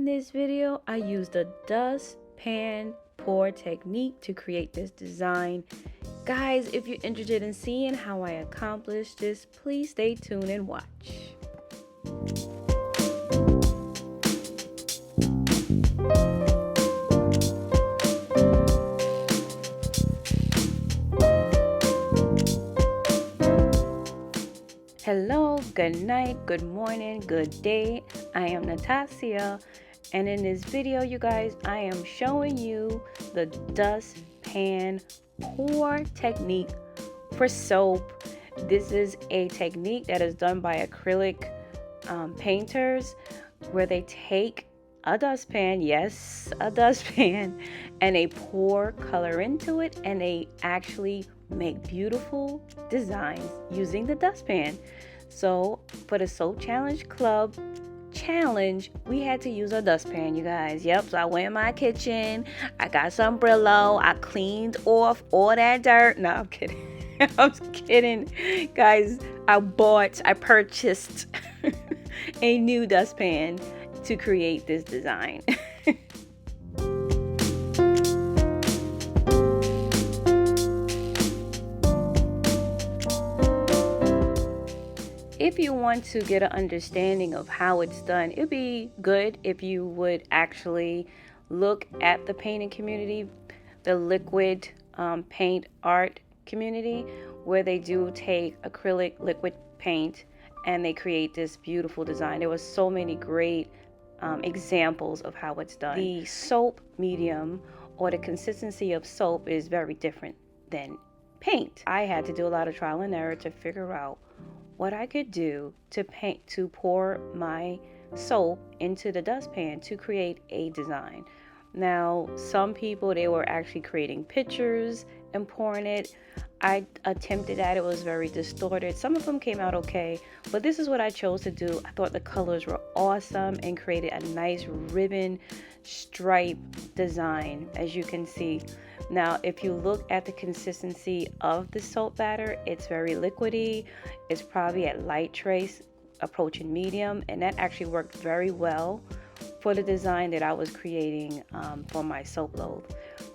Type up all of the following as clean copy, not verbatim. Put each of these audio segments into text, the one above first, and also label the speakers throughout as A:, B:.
A: this video, I used the DustPan Pour technique to create this design. Guys, if you're interested in seeing how I accomplished this, please stay tuned and watch. Hello, good night, good morning, good day. I am Natasha, and in this video, you guys, I am showing you the DustPan Pour technique for soap. This is a technique that is done by acrylic painters, where they take a dustpan, yes, a dustpan, and they pour color into it, and they actually make beautiful designs using the dustpan. So for the Soap Challenge Club challenge, we had to use a dustpan, you guys. Yep, so I went in my kitchen, I got some Brillo, I cleaned off all that dirt. No, I'm kidding. I'm kidding, guys. I purchased a new dustpan to create this design. If you want to get an understanding of how it's done, it'd be good if you would actually look at the painting community, the liquid paint art community, where they do take acrylic liquid paint and they create this beautiful design. There was so many great examples of how it's done. The soap medium or the consistency of soap is very different than paint. I had to do a lot of trial and error to figure out what I could do to pour my soap into the dustpan to create a design. Now, some people, they were actually creating pictures and pouring it. I attempted that. It was very distorted. Some of them came out okay, but this is what I chose to do. I thought the colors were awesome and created a nice ribbon stripe design, as you can see. Now, if you look at the consistency of the soap batter, it's very liquidy. It's probably at light trace, approaching medium, and that actually worked very well for the design that I was creating for my soap loaf.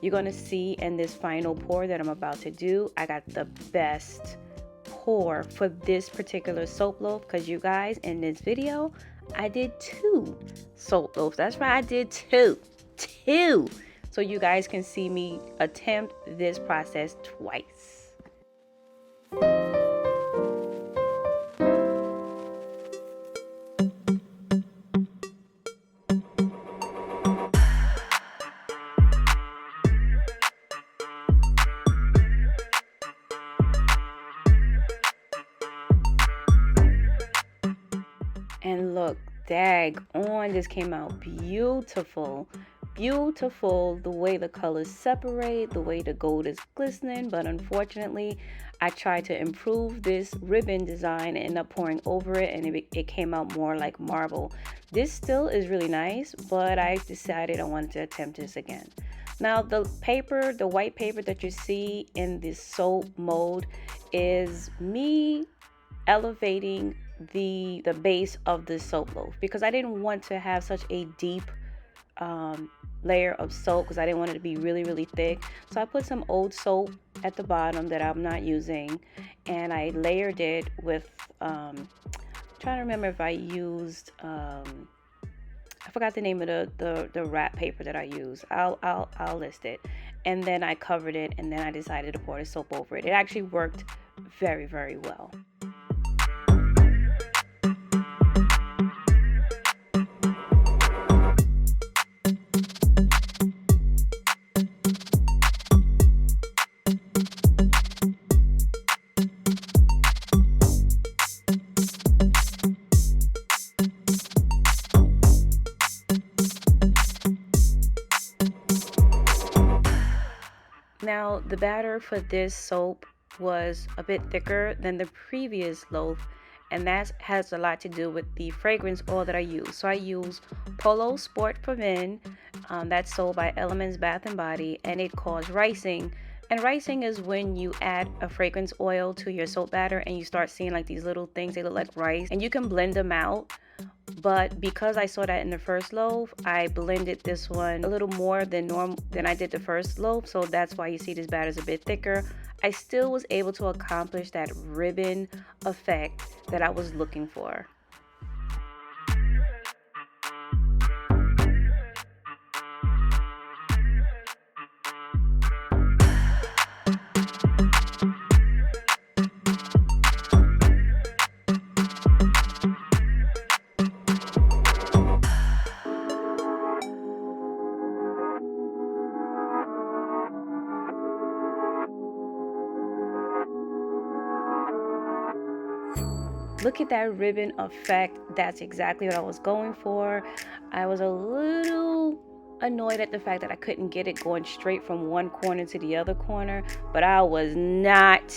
A: You're going to see in this final pour that I'm about to do, I got the best pour for this particular soap loaf, because you guys, in this video, I did 2 soap loaves. That's right, I did two. So you guys can see me attempt this process twice. And look, dag on, this came out beautiful. Beautiful, the way the colors separate, the way the gold is glistening. But unfortunately, I tried to improve this ribbon design and ended up pouring over it, and it came out more like marble. This still is really nice, but I decided I wanted to attempt this again. Now, the paper, the white paper that you see in this soap mode, is me elevating the base of the soap loaf, because I didn't want to have such a deep layer of soap, because I didn't want it to be really, really thick. So I put some old soap at the bottom that I'm not using, and I layered it with trying to remember if I used I forgot the name of the wrap paper that I used. I'll list it. And then I covered it, and then I decided to pour the soap over it. It actually worked very, very well. Now, the batter for this soap was a bit thicker than the previous loaf, and that has a lot to do with the fragrance oil that I use. So I use Polo Sport for Men, that's sold by Elements Bath and Body, and it caused ricing And ricing is when you add a fragrance oil to your soap batter and you start seeing like these little things, they look like rice, and you can blend them out. But because I saw that in the first loaf, I blended this one a little more than normal than I did the first loaf, so that's why you see this batter is a bit thicker. I still was able to accomplish that ribbon effect that I was looking for. Look at that ribbon effect. That's exactly what I was going for. I was a little annoyed at the fact that I couldn't get it going straight from one corner to the other corner, but I was not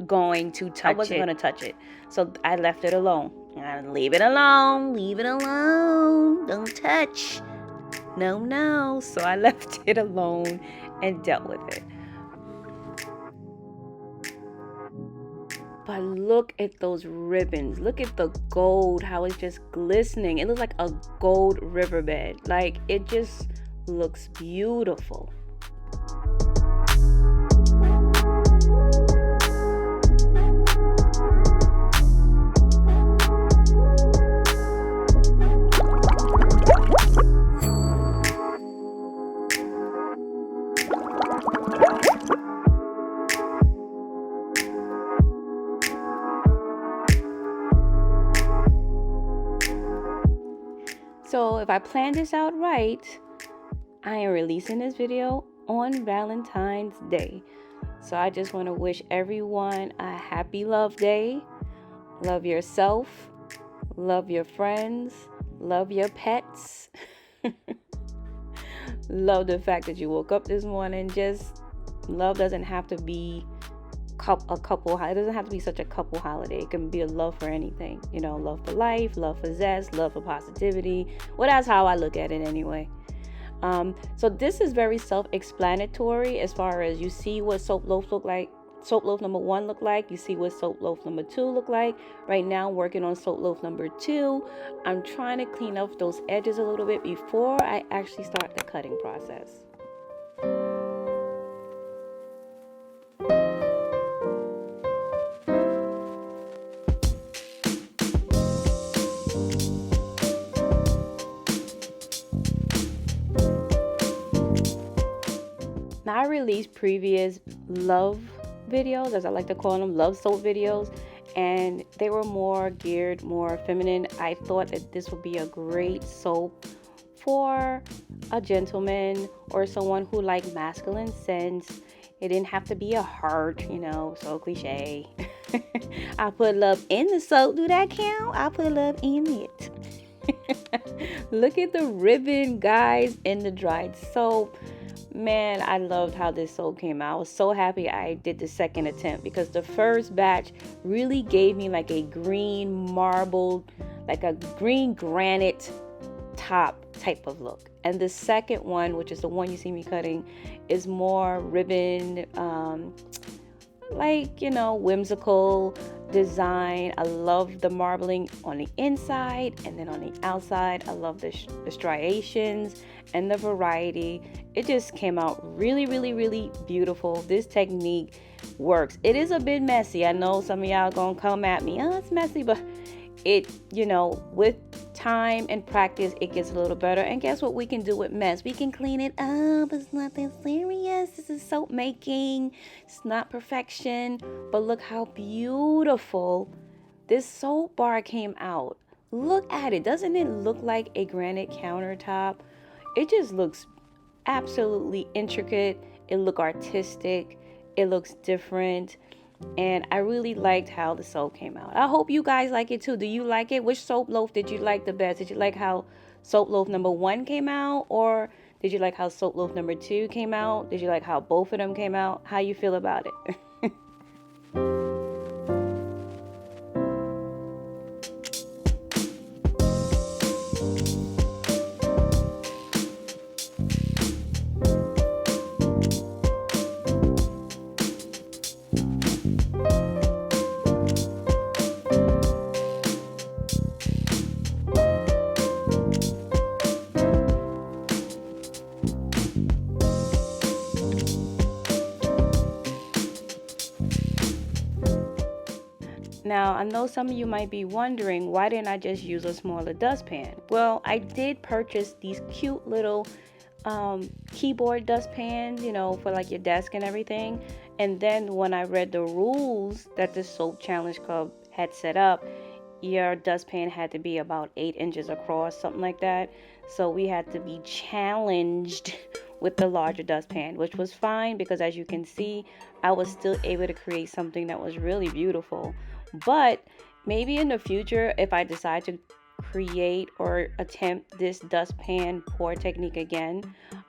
A: going to touch it. I wasn't going to touch it. So I left it alone. Leave it alone. Leave it alone. Don't touch. No. So I left it alone and dealt with it. But look at those ribbons. Look at the gold, how it's just glistening. It looks like a gold riverbed. Like, it just looks beautiful. So if I plan this out right, I am releasing this video on Valentine's Day. So I just want to wish everyone a happy love day. Love yourself. Love your friends. Love your pets. Love the fact that you woke up this morning. Just love doesn't have to be a couple. It doesn't have to be such a couple holiday. It can be a love for anything. You know, love for life, love for zest, love for positivity. Well, that's how I look at it anyway. So this is very self-explanatory as far as you see what soap loaves look like. Soap loaf number 1 look like. You see what soap loaf number 2 look like. Right now I'm working on soap loaf number 2. I'm trying to clean up those edges a little bit before I actually start the cutting process. Now, I released previous love videos, as I like to call them, love soap videos, and they were more geared, more feminine. I thought that this would be a great soap for a gentleman or someone who liked masculine scents. It didn't have to be a heart, you know, so cliche. I put love in the soap. Do that count? I put love in it. Look at the ribbon, guys, in the dried soap. Man, I loved how this soap came out. I was so happy I did the second attempt because the first batch really gave me like a green marble, like a green granite top type of look. And the second one, which is the one you see me cutting, is more ribbon, like, you know, whimsical design. I love the marbling on the inside, and then on the outside I love the striations and the variety. It just came out really beautiful. This technique works. It is a bit messy. I know some of y'all gonna come at me, oh, it's messy, but it, you know, with time and practice, it gets a little better. And guess what we can do with mess? We can clean it up. It's not that serious. This is soap making. It's not perfection. But look how beautiful this soap bar came out. Look at it. Doesn't it look like a granite countertop? It just looks absolutely intricate. It looks artistic. It looks different. And I really liked how the soap came out. I hope you guys like it too. Do you like it? Which soap loaf did you like the best? Did you like how soap loaf number 1 came out? Or did you like how soap loaf number 2 came out? Did you like how both of them came out? How you feel about it? Now, I know some of you might be wondering, why didn't I just use a smaller dustpan? Well, I did purchase these cute little keyboard dustpans, you know, for like your desk and everything. And then when I read the rules that the Soap Challenge Club had set up, your dustpan had to be about 8 inches across, something like that. So we had to be challenged with the larger dustpan, which was fine because, as you can see, I was still able to create something that was really beautiful. But maybe in the future, if I decide to create or attempt this dustpan pour technique again,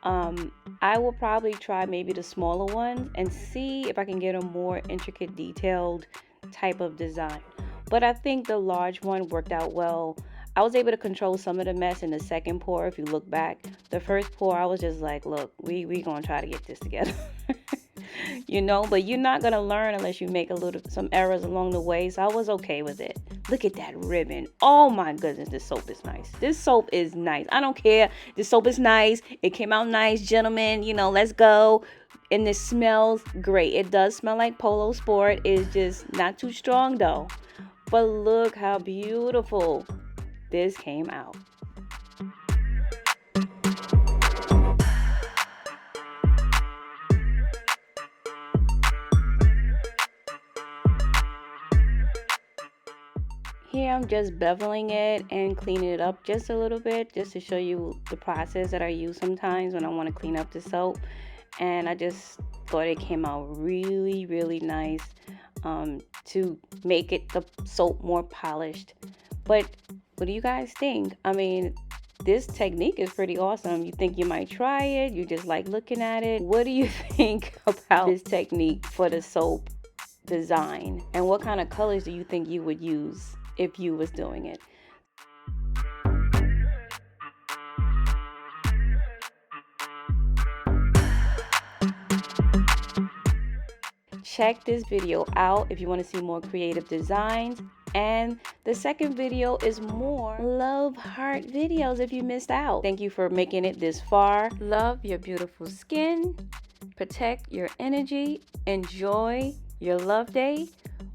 A: I will probably try maybe the smaller ones and see if I can get a more intricate, detailed type of design. But I think the large one worked out well. I was able to control some of the mess in the second pour. If you look back, the first pour, I was just like, look, we gonna try to get this together. You know, but you're not gonna learn unless you make some errors along the way. So I was okay with it. Look at that ribbon. Oh my goodness, this soap is nice. This soap is nice. I don't care. This soap is nice. It came out nice, gentlemen. You know, let's go. And it smells great. It does smell like Polo Sport. It's just not too strong though. But look how beautiful this came out. Here I'm just beveling it and cleaning it up just a little bit, just to show you the process that I use sometimes when I want to clean up the soap. And I just thought it came out really, really nice to make the soap more polished. But what do you guys think? I mean, this technique is pretty awesome. You think you might try it? You just like looking at it? What do you think about this technique for the soap design? And what kind of colors do you think you would use if you was doing it? Check this video out if you want to see more creative designs. And the second video is more love heart videos if you missed out. Thank you for making it this far. Love your beautiful skin. Protect your energy. Enjoy your love day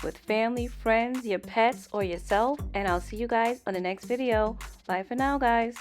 A: with family, friends, your pets, or yourself. And I'll see you guys on the next video. Bye for now, guys.